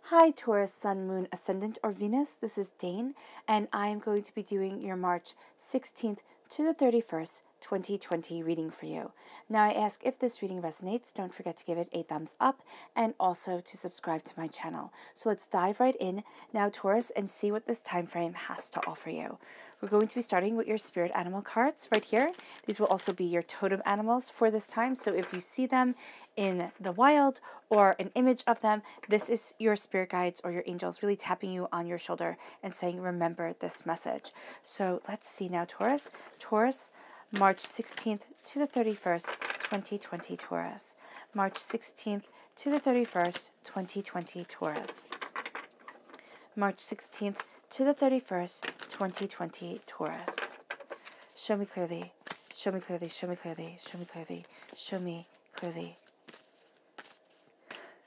Hi Taurus, Sun, Moon, Ascendant, or Venus. This is Dane, and I am going to be doing your March 16th to the 31st, 2020 reading for you. Now I ask if this reading resonates, don't forget to give it a thumbs up and also to subscribe to my channel. So let's dive right in now, Taurus, and see what this time frame has to offer you. We're going to be starting with your spirit animal cards right here. These will also be your totem animals for this time. So if you see them in the wild or an image of them, this is your spirit guides or your angels really tapping you on your shoulder and saying, remember this message. So let's see now, Taurus. Taurus, March 16th to the 31st, 2020, Taurus. March 16th to the 31st, 2020, Taurus. March 16th to the 31st, 2020, Taurus. Show me clearly, show me clearly, show me clearly, show me clearly, show me clearly.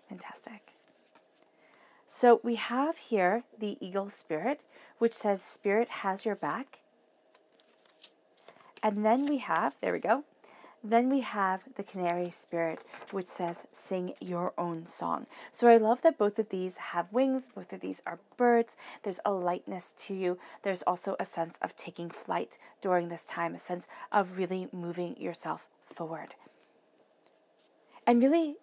Fantastic. So we have here the eagle spirit, which says spirit has your back. And then we have, there we go, then we have the canary spirit, which says sing your own song. So I love that both of these have wings, both of these are birds, there's a lightness to you, there's also a sense of taking flight during this time, a sense of really moving yourself forward. And really,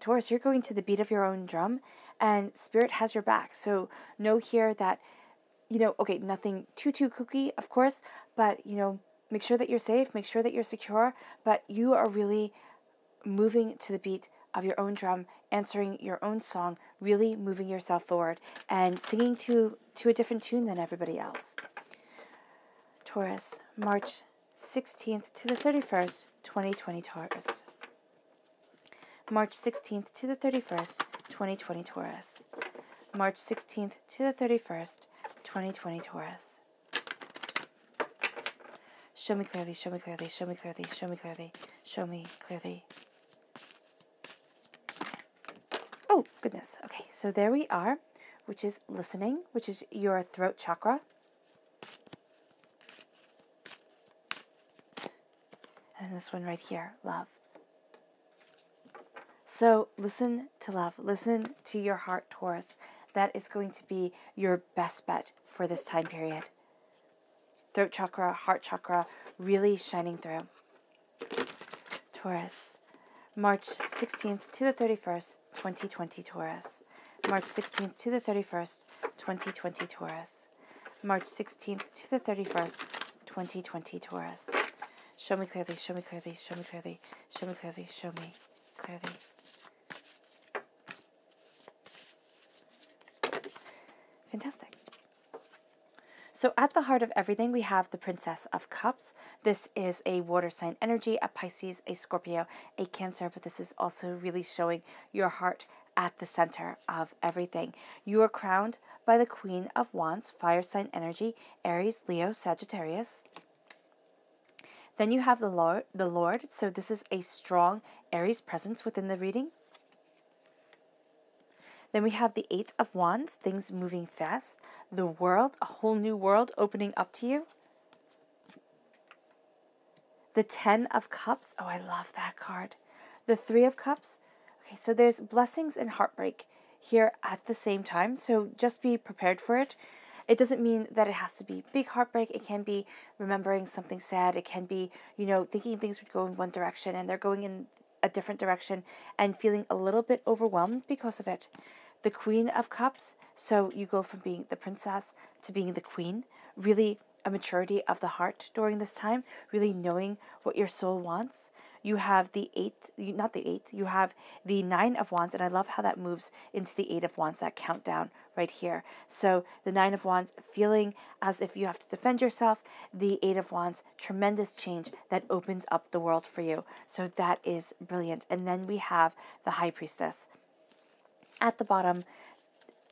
Taurus, you're going to the beat of your own drum, and spirit has your back. So know here that, okay, nothing too kooky, of course, but, make sure that you're safe, make sure that you're secure, but you are really moving to the beat of your own drum, answering your own song, really moving yourself forward and singing to a different tune than everybody else. Taurus, March 16th to the 31st, 2020, Taurus. March 16th to the 31st, 2020, Taurus. March 16th to the 31st, 2020, Taurus. Show me clearly, show me clearly, show me clearly, show me clearly, show me clearly. Oh, goodness. Okay, so there we are, which is listening, which is your throat chakra. And this one right here, love. So listen to love, listen to your heart, Taurus. That is going to be your best bet for this time period. Throat chakra, heart chakra, really shining through. Taurus, March 16th to the 31st, 2020, Taurus. March 16th to the 31st, 2020, Taurus. March 16th to the 31st, 2020, Taurus. Show me clearly, show me clearly, show me clearly, show me clearly, show me clearly. Fantastic. So at the heart of everything, we have the Princess of Cups. This is a water sign energy, a Pisces, a Scorpio, a Cancer, but this is also really showing your heart at the center of everything. You are crowned by the Queen of Wands, fire sign energy, Aries, Leo, Sagittarius. Then you have the Lord, so this is a strong Aries presence within the reading. Then we have the Eight of Wands, things moving fast. The World, a whole new world opening up to you. The Ten of Cups, oh, I love that card. The Three of Cups, okay, so there's blessings and heartbreak here at the same time, so just be prepared for it. It doesn't mean that it has to be big heartbreak. It can be remembering something sad. It can be, thinking things would go in one direction and they're going in a different direction and feeling a little bit overwhelmed because of it. The Queen of Cups, so you go from being the princess to being the queen, really a maturity of the heart during this time, really knowing what your soul wants. You have the you have the Nine of Wands, and I love how that moves into the Eight of Wands, that countdown right here. So the Nine of Wands, feeling as if you have to defend yourself. The Eight of Wands, tremendous change that opens up the world for you. So that is brilliant. And then we have the High Priestess. At the bottom,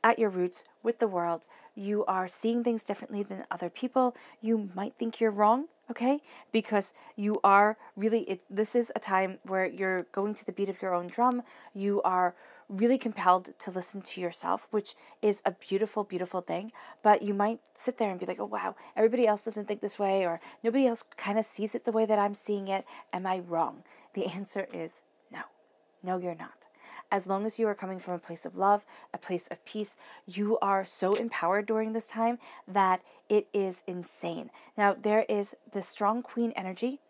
at your roots with the world, you are seeing things differently than other people. You might think you're wrong, okay? Because you are really, this is a time where you're going to the beat of your own drum. You are really compelled to listen to yourself, which is a beautiful, beautiful thing. But you might sit there and be like, oh, wow, everybody else doesn't think this way, or nobody else kind of sees it the way that I'm seeing it. Am I wrong? The answer is no. No, you're not. as long as you are coming from a place of love, a place of peace, you are so empowered during this time that it is insane. Now, there is the strong queen energy.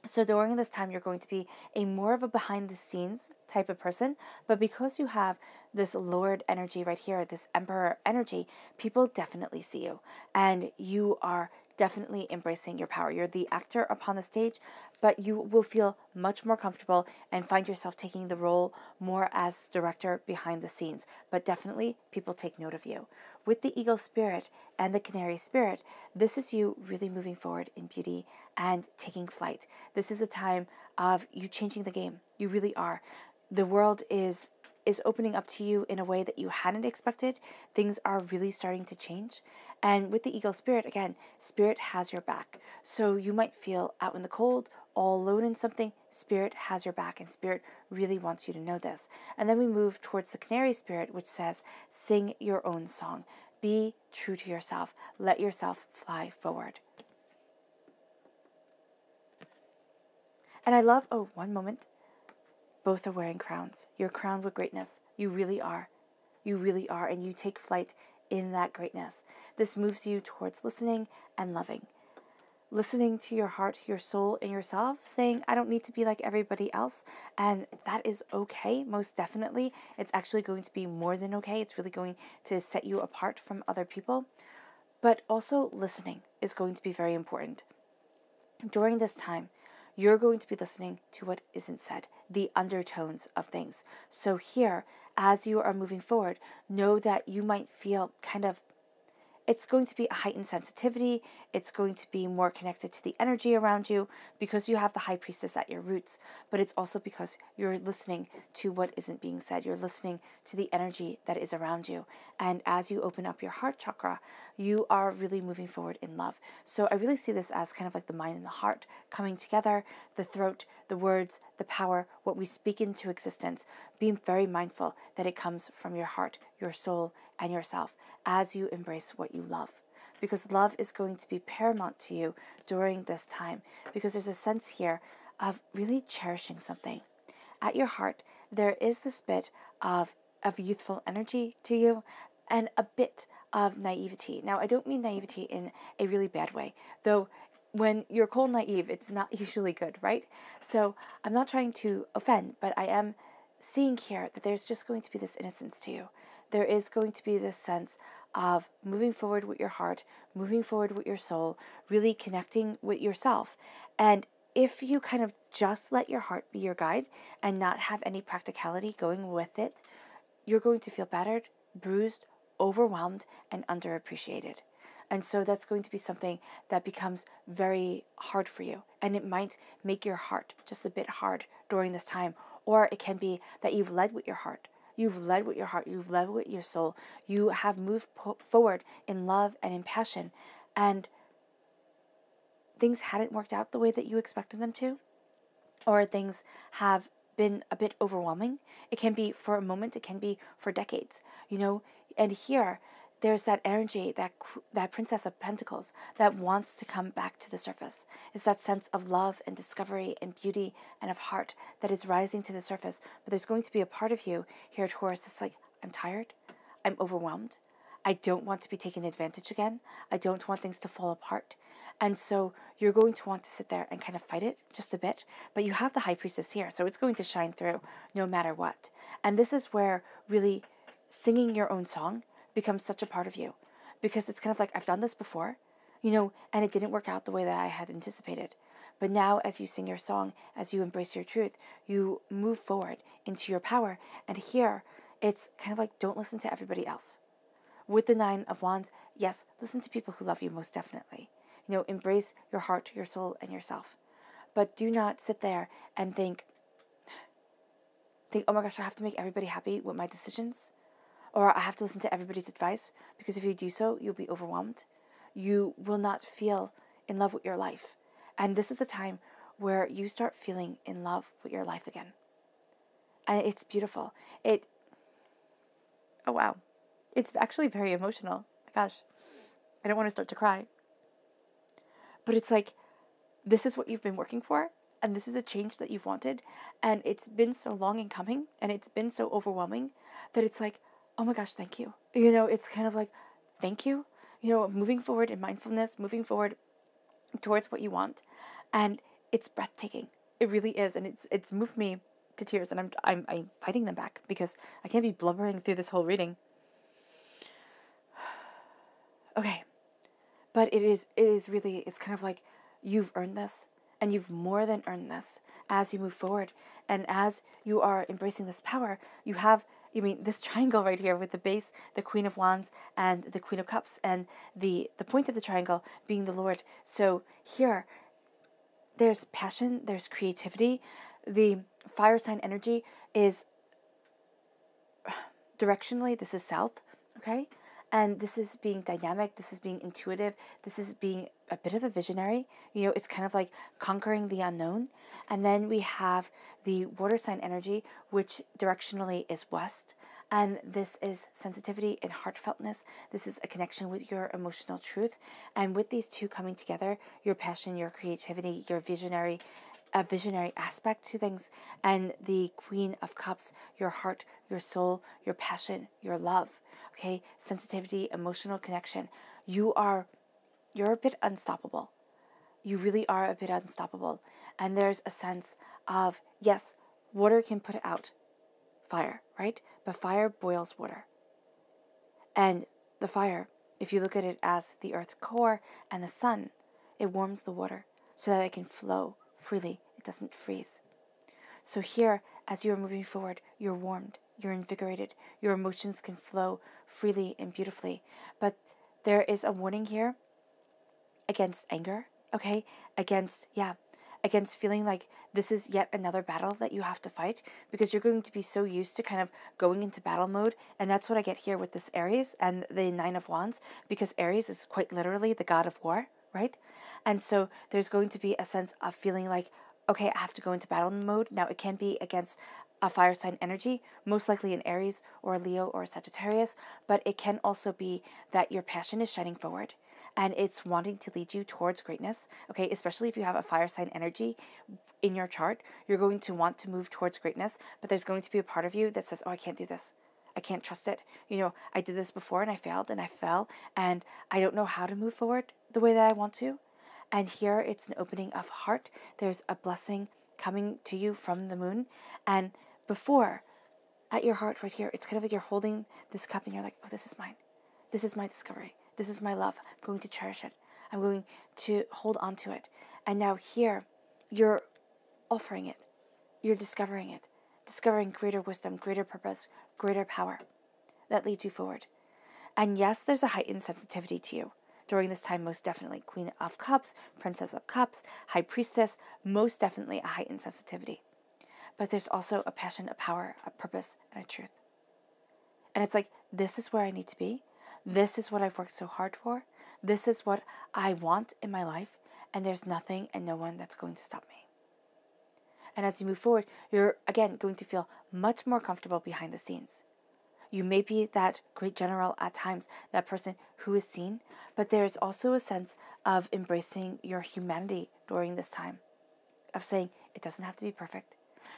So during this time, you're going to be a more of a behind the scenes type of person. But because you have this Lord energy right here, this Emperor energy, people definitely see you. And you are definitely embracing your power. You're the actor upon the stage, but you will feel much more comfortable and find yourself taking the role more as director behind the scenes. But definitely people take note of you. With the Eagle Spirit and the Canary Spirit, this is you really moving forward in beauty and taking flight. This is a time of you changing the game. You really are. The world is opening up to you in a way that you hadn't expected. Things are really starting to change. And with the Eagle Spirit, again, Spirit has your back. So you might feel out in the cold, all alone in something. Spirit has your back, and Spirit really wants you to know this. And then we move towards the Canary Spirit, which says, sing your own song. Be true to yourself. Let yourself fly forward. And I love, oh, one moment. Both are wearing crowns. You're crowned with greatness. You really are. You really are. And you take flight in that greatness. This moves you towards listening and loving. Listening to your heart, your soul, and yourself, saying, I don't need to be like everybody else. And that is okay, most definitely. It's actually going to be more than okay. It's really going to set you apart from other people. But also listening is going to be very important. During this time, you're going to be listening to what isn't said, the undertones of things. So here, as you are moving forward, know that you might feel kind of, it's going to be a heightened sensitivity. It's going to be more connected to the energy around you because you have the High Priestess at your roots. But it's also because you're listening to what isn't being said. You're listening to the energy that is around you. And as you open up your heart chakra, you are really moving forward in love. So I really see this as kind of like the mind and the heart coming together, the throat, the words, the power, what we speak into existence. Being very mindful that it comes from your heart, your soul, and yourself as you embrace what you love. Because love is going to be paramount to you during this time. Because there's a sense here of really cherishing something. At your heart, there is this bit of youthful energy to you and a bit of naivety. Now, I don't mean naivety in a really bad way, though when you're cold naive, it's not usually good, right? So I'm not trying to offend, but I am seeing here that there's just going to be this innocence to you. There is going to be this sense of moving forward with your heart, moving forward with your soul, really connecting with yourself. And if you kind of just let your heart be your guide and not have any practicality going with it, you're going to feel battered, bruised, overwhelmed, and underappreciated. And so that's going to be something that becomes very hard for you. And it might make your heart just a bit hard during this time. Or it can be that you've led with your heart. You've led with your heart. You've led with your soul. You have moved forward in love and in passion. And things hadn't worked out the way that you expected them to. Or things have been a bit overwhelming. It can be for a moment. It can be for decades. And here, there's that energy, that Princess of Pentacles that wants to come back to the surface. It's that sense of love and discovery and beauty and of heart that is rising to the surface. But there's going to be a part of you here, Taurus, that's like, I'm tired. I'm overwhelmed. I don't want to be taken advantage again. I don't want things to fall apart. And so you're going to want to sit there and kind of fight it just a bit. But you have the High Priestess here, so it's going to shine through no matter what. And this is where really singing your own song becomes such a part of you, because it's kind of like, I've done this before, and it didn't work out the way that I had anticipated. But now as you sing your song, as you embrace your truth, you move forward into your power. And here, it's kind of like, don't listen to everybody else. With the Nine of Wands, yes, listen to people who love you most definitely. Embrace your heart, your soul, and yourself. But do not sit there and think, oh my gosh, I have to make everybody happy with my decisions. Or I have to listen to everybody's advice, because if you do so, you'll be overwhelmed. You will not feel in love with your life. And this is a time where you start feeling in love with your life again. And it's beautiful. Oh wow. It's actually very emotional. My gosh, I don't want to start to cry. But it's like, this is what you've been working for. and this is a change that you've wanted, and it's been so long in coming, and it's been so overwhelming that it's like, oh my gosh, thank you. It's kind of like, thank you. Moving forward in mindfulness, moving forward towards what you want, and it's breathtaking. It really is, and it's moved me to tears, and I'm fighting them back because I can't be blubbering through this whole reading. Okay, but it is really, it's kind of like you've earned this, and you've more than earned this as you move forward, and as you are embracing this power, you have, this triangle right here with the base, the Queen of Wands, and the Queen of Cups, and the point of the triangle being the Lord. So here, there's passion, there's creativity. The fire sign energy is directionally, this is south, okay? And this is being dynamic, this is being intuitive, this is being a bit of a visionary. It's kind of like conquering the unknown. And then we have the water sign energy, which directionally is west. And this is sensitivity and heartfeltness. This is a connection with your emotional truth. And with these two coming together, your passion, your creativity, your visionary aspect to things, and the Queen of Cups, your heart, your soul, your passion, your love, okay, sensitivity, emotional connection. You're a bit unstoppable. You really are a bit unstoppable. And there's a sense of, yes, water can put out fire, right? But fire boils water. And the fire, if you look at it as the earth's core and the sun, it warms the water so that it can flow freely. It doesn't freeze. So here, as you're moving forward, you're warmed, you're invigorated, your emotions can flow freely and beautifully. But there is a warning here against anger, okay? Against feeling like this is yet another battle that you have to fight, because you're going to be so used to kind of going into battle mode. And that's what I get here with this Aries and the Nine of Wands, because Aries is quite literally the god of war, right? And so there's going to be a sense of feeling like, okay, I have to go into battle mode. Now, it can be against a fire sign energy, most likely an Aries or a Leo or a Sagittarius, but it can also be that your passion is shining forward and it's wanting to lead you towards greatness, okay? Especially if you have a fire sign energy in your chart, you're going to want to move towards greatness, but there's going to be a part of you that says, oh, I can't do this. I can't trust it. I did this before and I failed and I fell and I don't know how to move forward the way that I want to. And here it's an opening of heart. There's a blessing coming to you from the moon. And before, at your heart right here, it's kind of like you're holding this cup and you're like, oh, this is mine. This is my discovery. This is my love. I'm going to cherish it. I'm going to hold on to it. And now here, you're offering it. You're discovering it. Discovering greater wisdom, greater purpose, greater power that leads you forward. And yes, there's a heightened sensitivity to you. During this time, most definitely, Queen of Cups, Princess of Cups, High Priestess, most definitely a heightened sensitivity. But there's also a passion, a power, a purpose, and a truth. And it's like, this is where I need to be. This is what I've worked so hard for. This is what I want in my life. And there's nothing and no one that's going to stop me. And as you move forward, you're, again, going to feel much more comfortable behind the scenes. You may be that great general at times, that person who is seen, but there's also a sense of embracing your humanity during this time, of saying it doesn't have to be perfect.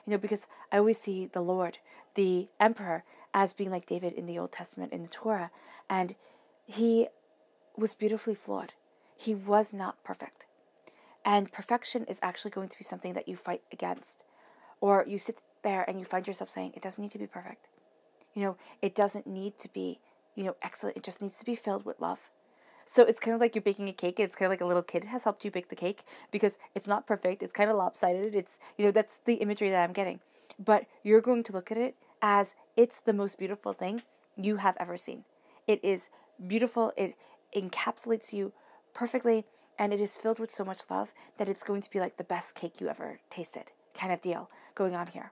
Because I always see the Lord, the Emperor, as being like David in the Old Testament, in the Torah, and he was beautifully flawed. He was not perfect. And perfection is actually going to be something that you fight against. Or you sit there and you find yourself saying, it doesn't need to be perfect. It doesn't need to be, excellent. It just needs to be filled with love. So it's kind of like you're baking a cake. It's kind of like a little kid has helped you bake the cake because it's not perfect. It's kind of lopsided. It's, that's the imagery that I'm getting. But you're going to look at it as it's the most beautiful thing you have ever seen. It is beautiful. It encapsulates you perfectly. And it is filled with so much love that it's going to be like the best cake you ever tasted kind of deal going on here.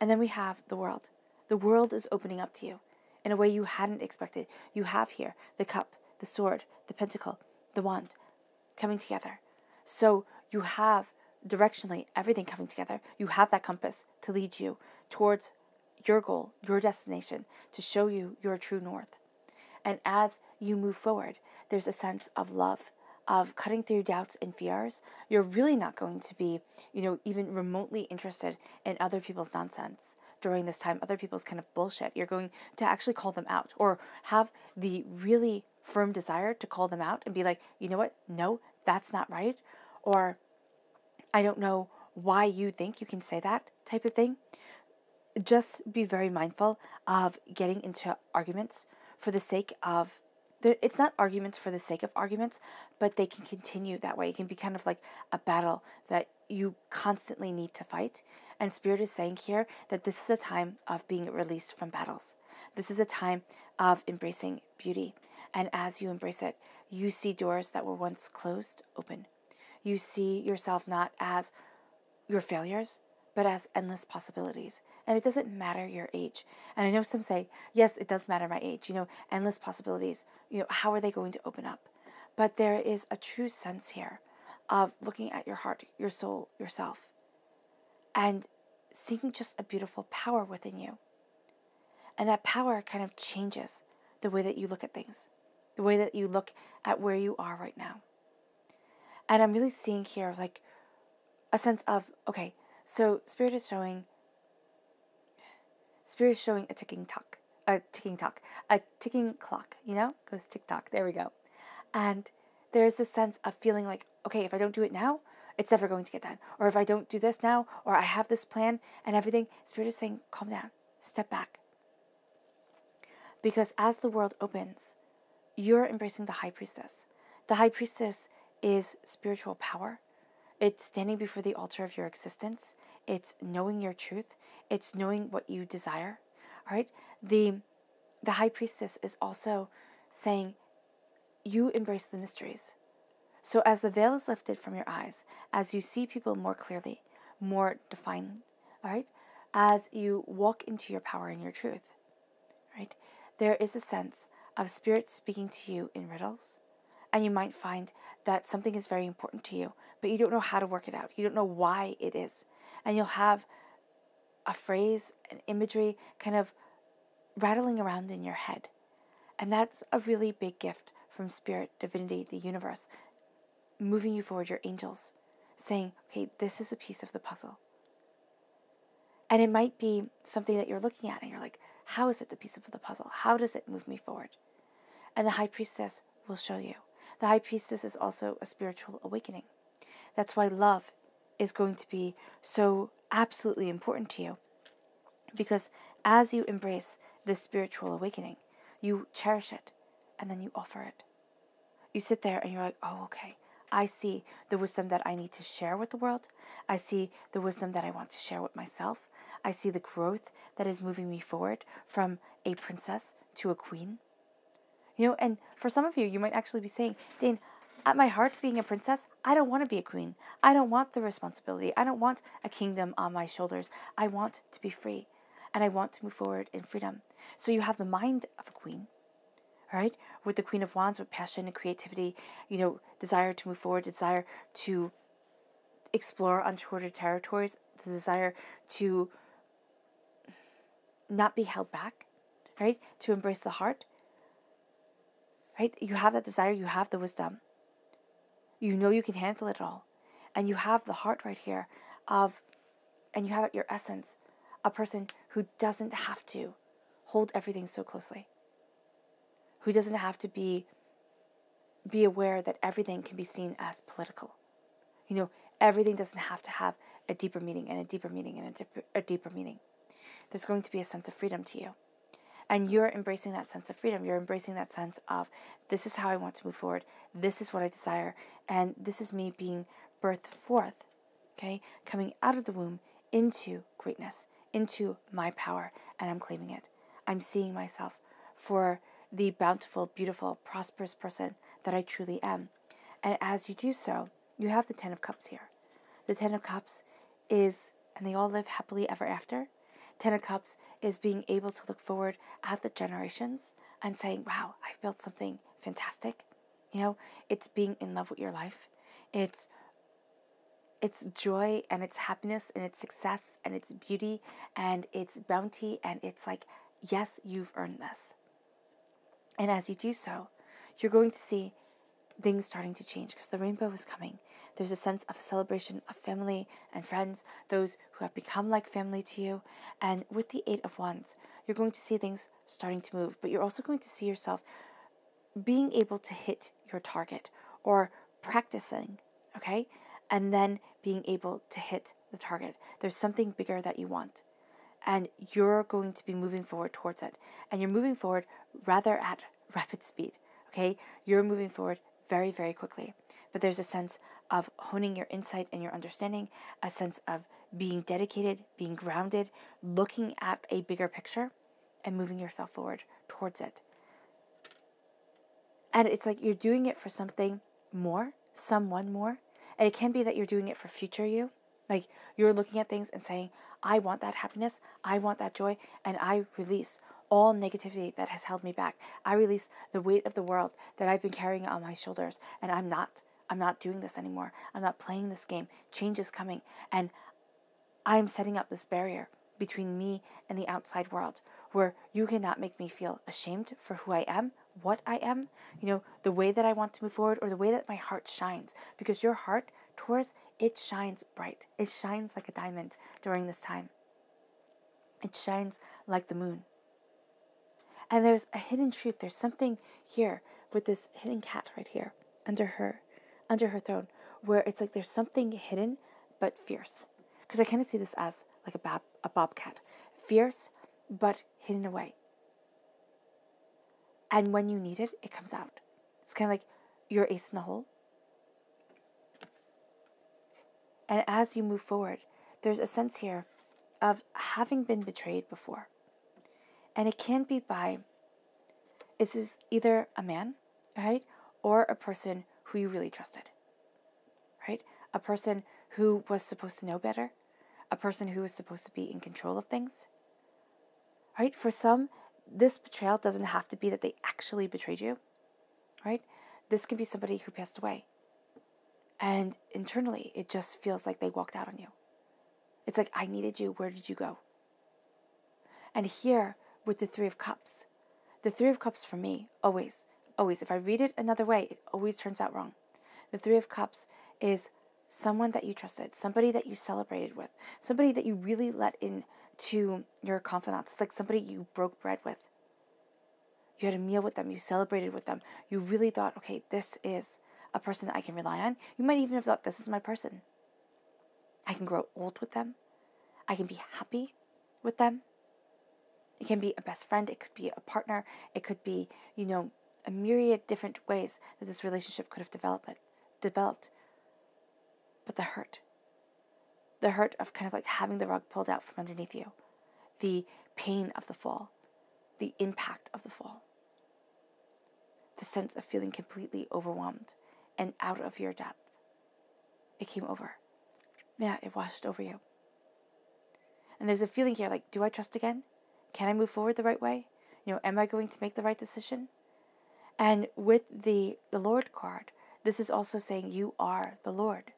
And then we have the world. The world is opening up to you in a way you hadn't expected. You have here the cup, the sword, the pentacle, the wand coming together. So you have directionally everything coming together. You have that compass to lead you towards your goal, your destination, to show you your true north. And as you move forward, there's a sense of love, of cutting through doubts and fears. You're really not going to be, even remotely interested in other people's nonsense during this time, other people's kind of bullshit. You're going to actually call them out, or have the really firm desire to call them out and be like, you know what? No, that's not right. Or I don't know why you think you can say that type of thing. Just be very mindful of getting into arguments for the sake of, it's not arguments for the sake of arguments, but they can continue that way. It can be kind of like a battle that you constantly need to fight. And Spirit is saying here that this is a time of being released from battles. This is a time of embracing beauty. And as you embrace it, you see doors that were once closed open. You see yourself not as your failures, but as endless possibilities. And it doesn't matter your age. And I know some say, yes, it does matter my age. Endless possibilities. How are they going to open up? But there is a true sense here of looking at your heart, your soul, yourself, and seeing just a beautiful power within you. And that power kind of changes the way that you look at things, the way that you look at where you are right now. And I'm really seeing here like a sense of, okay, so Spirit is showing a ticking clock, goes tick tock. There we go. And there's this sense of feeling like, okay, if I don't do it now, it's never going to get done. Or if I don't do this now, or I have this plan and everything, Spirit is saying, calm down, step back. Because as the world opens, you're embracing the High Priestess. The High Priestess is spiritual power. It's standing before the altar of your existence. It's knowing your truth. It's knowing what you desire. All right? The High Priestess is also saying, you embrace the mysteries. So as the veil is lifted from your eyes, as you see people more clearly, more defined, all right? As you walk into your power and your truth, right? There is a sense of Spirit speaking to you in riddles. And you might find that something is very important to you, but you don't know how to work it out. You don't know why it is. And you'll have a phrase, an imagery kind of rattling around in your head. And that's a really big gift from Spirit, Divinity, the universe, moving you forward, your angels, saying, okay, this is a piece of the puzzle. And it might be something that you're looking at and you're like, how is it the piece of the puzzle? How does it move me forward? And the High Priestess will show you. The High Priestess is also a spiritual awakening. That's why love is going to be so absolutely important to you. Because as you embrace this spiritual awakening, you cherish it and then you offer it. You sit there and you're like, oh, okay, I see the wisdom that I need to share with the world. I see the wisdom that I want to share with myself. I see the growth that is moving me forward from a princess to a queen. And for some of you, you might actually be saying, Dane, at my heart, being a princess, I don't want to be a queen. I don't want the responsibility. I don't want a kingdom on my shoulders. I want to be free, and I want to move forward in freedom. So you have the mind of a queen, all right? With the Queen of Wands, with passion and creativity, desire to move forward, desire to explore uncharted territories, the desire to not be held back, right? To embrace the heart. Right? You have that desire, you have the wisdom. You know you can handle it all. And you have the heart right here and you have at your essence, a person who doesn't have to hold everything so closely. Who doesn't have to be aware that everything can be seen as political. Everything doesn't have to have a deeper meaning and a deeper meaning and a deeper meaning. There's going to be a sense of freedom to you. And you're embracing that sense of freedom. You're embracing that sense of, this is how I want to move forward. This is what I desire. And this is me being birthed forth, okay? Coming out of the womb into greatness, into my power. And I'm claiming it. I'm seeing myself for the bountiful, beautiful, prosperous person that I truly am. And as you do so, you have the Ten of Cups here. The Ten of Cups is, and they all live happily ever after. Ten of Cups is being able to look forward at the generations and saying, wow, I've built something fantastic. It's being in love with your life. It's joy and it's happiness and it's success and it's beauty and it's bounty and it's like, yes, you've earned this. And as you do so, you're going to see things starting to change because the rainbow is coming. There's a sense of a celebration of family and friends, those who have become like family to you. And with the Eight of Wands, you're going to see things starting to move, but you're also going to see yourself being able to hit your target or practicing, okay? And then being able to hit the target. There's something bigger that you want, and you're going to be moving forward towards it. And you're moving forward rather at rapid speed, okay? You're moving forward very, very quickly. But there's a sense of honing your insight and your understanding, a sense of being dedicated, being grounded, looking at a bigger picture, and moving yourself forward towards it. And it's like you're doing it for something more, someone more. And it can be that you're doing it for future you. Like you're looking at things and saying, I want that happiness, I want that joy, and I release all negativity that has held me back. I release the weight of the world that I've been carrying on my shoulders, and I'm not doing this anymore. I'm not playing this game. Change is coming, and I'm setting up this barrier between me and the outside world where you cannot make me feel ashamed for who I am, what I am, the way that I want to move forward, or the way that my heart shines. Because your heart, Taurus, it shines bright. It shines like a diamond during this time. It shines like the moon. And there's a hidden truth. There's something here with this hidden cat right here under her throne, where it's like there's something hidden but fierce. Because I kind of see this as like a bobcat. Fierce, but hidden away. And when you need it, it comes out. It's kind of like your ace in the hole. And as you move forward, there's a sense here of having been betrayed before. And it can be this is either a man, right? Or a person who you really trusted, right? A person who was supposed to know better. A person who was supposed to be in control of things, right? For some, this betrayal doesn't have to be that they actually betrayed you, right? This can be somebody who passed away. And internally, it just feels like they walked out on you. It's like, I needed you. Where did you go? And here, with the Three of Cups for me, always, if I read it another way, it always turns out wrong. The Three of Cups is someone that you trusted, somebody that you celebrated with, somebody that you really let into your confidants. It's like somebody you broke bread with. You had a meal with them, you celebrated with them. You really thought, okay, this is a person that I can rely on. You might even have thought, this is my person. I can grow old with them. I can be happy with them. It can be a best friend. It could be a partner. It could be, a myriad different ways that this relationship could have developed. But the hurt of kind of like having the rug pulled out from underneath you, the pain of the fall, the impact of the fall, the sense of feeling completely overwhelmed and out of your depth. It came over. Yeah, it washed over you. And there's a feeling here like, do I trust again? Can I move forward the right way? Am I going to make the right decision? And with the Lord card, this is also saying you are the Lord.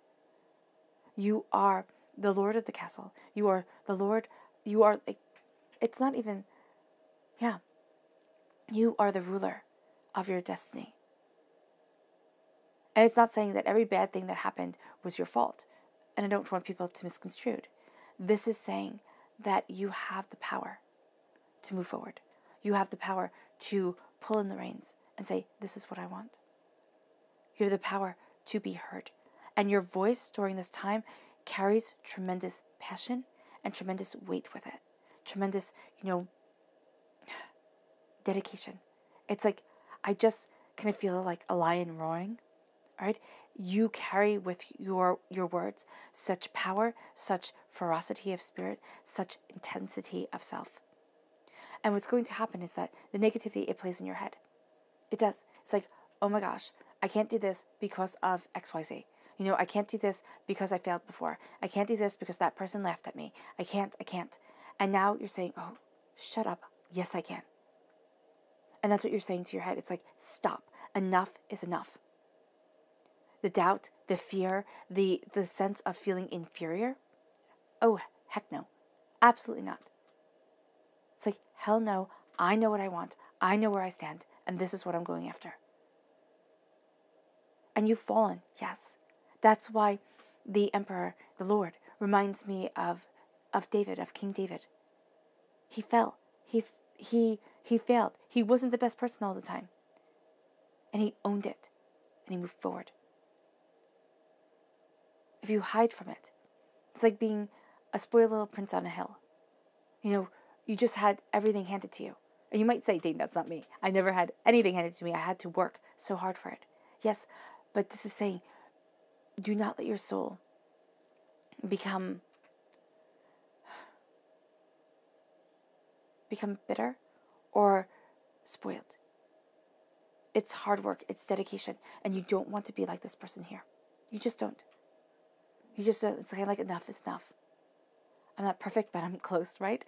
You are the Lord of the castle. You are the Lord. You are like, it's not even, you are the ruler of your destiny. And it's not saying that every bad thing that happened was your fault. And I don't want people to misconstrue. This is saying that you have the power to move forward. You have the power to pull in the reins and say, this is what I want. You have the power to be heard. And your voice during this time carries tremendous passion and tremendous weight with it. Tremendous, dedication. It's like, I just kind of feel like a lion roaring, right? You carry with your words such power, such ferocity of spirit, such intensity of self. And what's going to happen is that the negativity, it plays in your head. It does. It's like, oh my gosh, I can't do this because of XYZ. I can't do this because I failed before. I can't do this because that person laughed at me. I can't. And now you're saying, oh, shut up. Yes, I can. And that's what you're saying to your head. It's like, stop. Enough is enough. The doubt, the fear, the sense of feeling inferior. Oh, heck no. Absolutely not. It's like, hell no. I know what I want. I know where I stand. And this is what I'm going after. And you've fallen, yes. That's why the Emperor, the Lord, reminds me of David, of King David. He fell. He failed. He wasn't the best person all the time. And he owned it. And he moved forward. If you hide from it, it's like being a spoiled little prince on a hill. You just had everything handed to you. And you might say, Dane, that's not me. I never had anything handed to me. I had to work so hard for it. Yes, but this is saying, do not let your soul become bitter or spoiled. It's hard work. It's dedication. And you don't want to be like this person here. You just don't. It's kind of like enough is enough. I'm not perfect, but I'm close, right?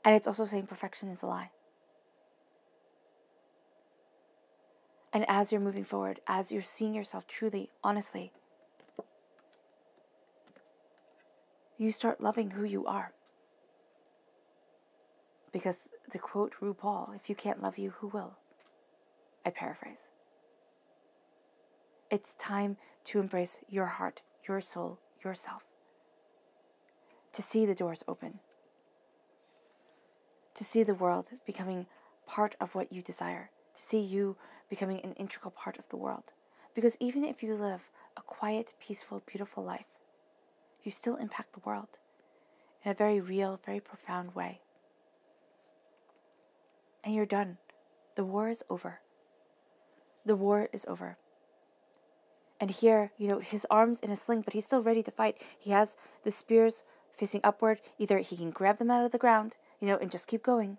And it's also saying perfection is a lie. And as you're moving forward, as you're seeing yourself truly, honestly, you start loving who you are. Because to quote RuPaul, if you can't love you, who will? I paraphrase. It's time to embrace your heart, your soul, yourself. To see the doors open. To see the world becoming part of what you desire. To see you becoming an integral part of the world. Because even if you live a quiet, peaceful, beautiful life, you still impact the world in a very real, very profound way. And you're done. The war is over. The war is over. And here, his arm's in a sling, but he's still ready to fight. He has the spears facing upward. Either he can grab them out of the ground, and just keep going.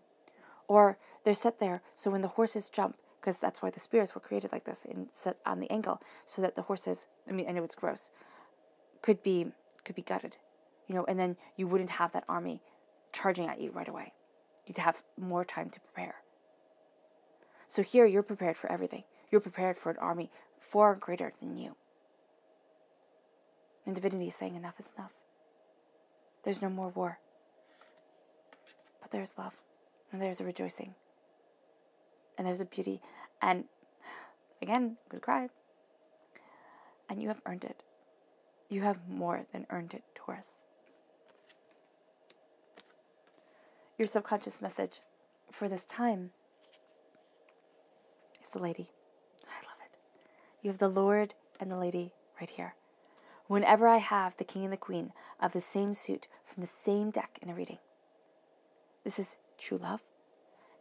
Or they're set there, so when the horses jump, because that's why the spears were created like this, and set on the angle, so that the horses, I know it's gross, could be gutted. And then you wouldn't have that army charging at you right away. You'd have more time to prepare. So here, you're prepared for everything. You're prepared for an army far greater than you. And divinity is saying enough is enough. There's no more war. But there's love. And there's a rejoicing. And there's a beauty. And again, I'm going to cry. And you have earned it. You have more than earned it, Taurus. Your subconscious message for this time is the lady. I love it. You have the Lord and the lady right here. Whenever I have the king and the queen of the same suit from the same deck in a reading, this is true love.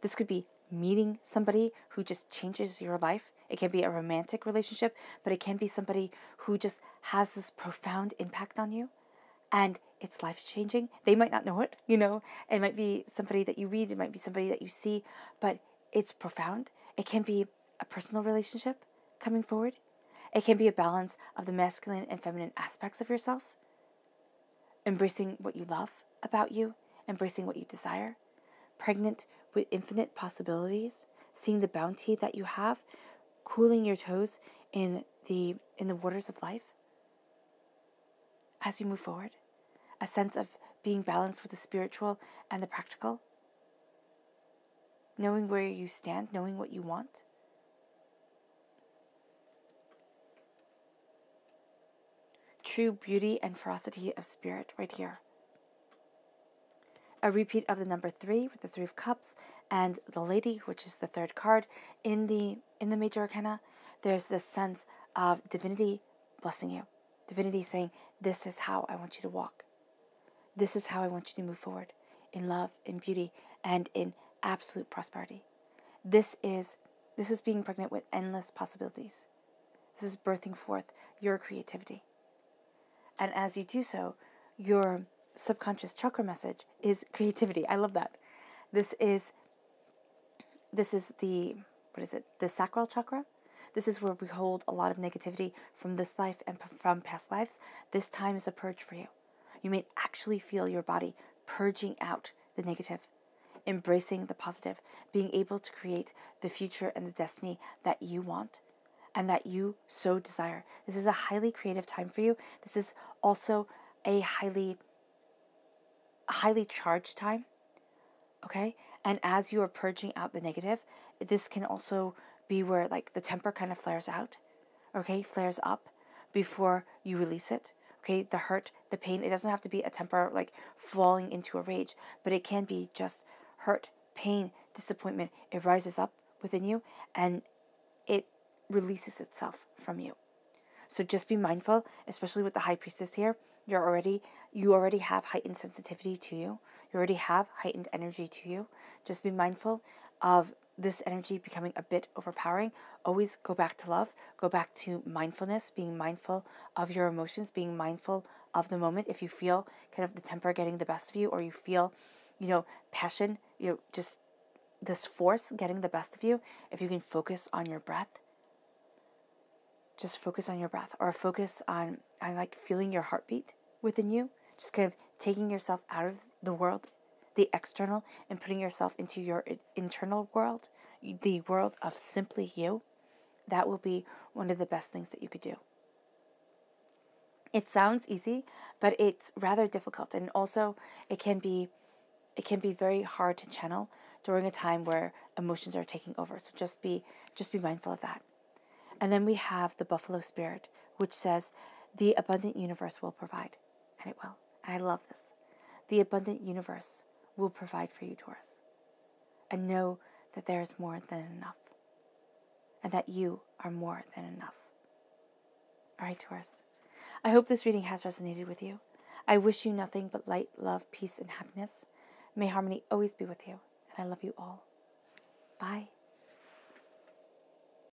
This could be meeting somebody who just changes your life. It can be a romantic relationship, but it can be somebody who just has this profound impact on you. And it's life-changing. They might not know it, It might be somebody that you read. It might be somebody that you see. But it's profound. It can be a personal relationship coming forward. It can be a balance of the masculine and feminine aspects of yourself. Embracing what you love about you. Embracing what you desire. Pregnant with infinite possibilities. Seeing the bounty that you have. Cooling your toes in the waters of life. As you move forward, a sense of being balanced with the spiritual and the practical, knowing where you stand, knowing what you want. True beauty and ferocity of spirit right here. A repeat of the number 3 with the 3 of Cups and the Lady, which is the 3rd card in the Major Arcana. There's this sense of divinity blessing you. Divinity saying, this is how I want you to walk. This is how I want you to move forward in love, in beauty, and in absolute prosperity. This is being pregnant with endless possibilities. This is birthing forth your creativity. And as you do so, your subconscious chakra message is creativity. I love that. This is the Sacral Chakra. This is where we hold a lot of negativity from this life and from past lives. This time is a purge for you. You may actually feel your body purging out the negative, embracing the positive, being able to create the future and the destiny that you want and that you so desire. This is a highly creative time for you. This is also a highly charged time, okay? And as you are purging out the negative, this can also be where like the temper kind of flares out, okay, flares up before you release it. Okay, the hurt, the pain, it doesn't have to be a temper like falling into a rage, but it can be just hurt, pain, disappointment. It rises up within you and it releases itself from you. So just be mindful, especially with the High Priestess here. You already have heightened sensitivity to you. You already have heightened energy to you. Just be mindful of this energy becoming a bit overpowering. Always go back to love. Go back to mindfulness, being mindful of your emotions, being mindful of the moment. If you feel kind of the temper getting the best of you, or you feel, passion, just this force getting the best of you, if you can focus on your breath, just focus on your breath, or focus on like feeling your heartbeat within you. Just kind of taking yourself out of the world, the external, and putting yourself into your internal world, the world of simply you. That will be one of the best things that you could do. It sounds easy, but it's rather difficult, and also it can be very hard to channel during a time where emotions are taking over. So just be mindful of that. And then we have the buffalo spirit, which says, the abundant universe will provide. And it will. And I love this. The abundant universe will provide for you, Taurus. And know that there is more than enough. And that you are more than enough. All right, Taurus. I hope this reading has resonated with you. I wish you nothing but light, love, peace, and happiness. May harmony always be with you. And I love you all. Bye.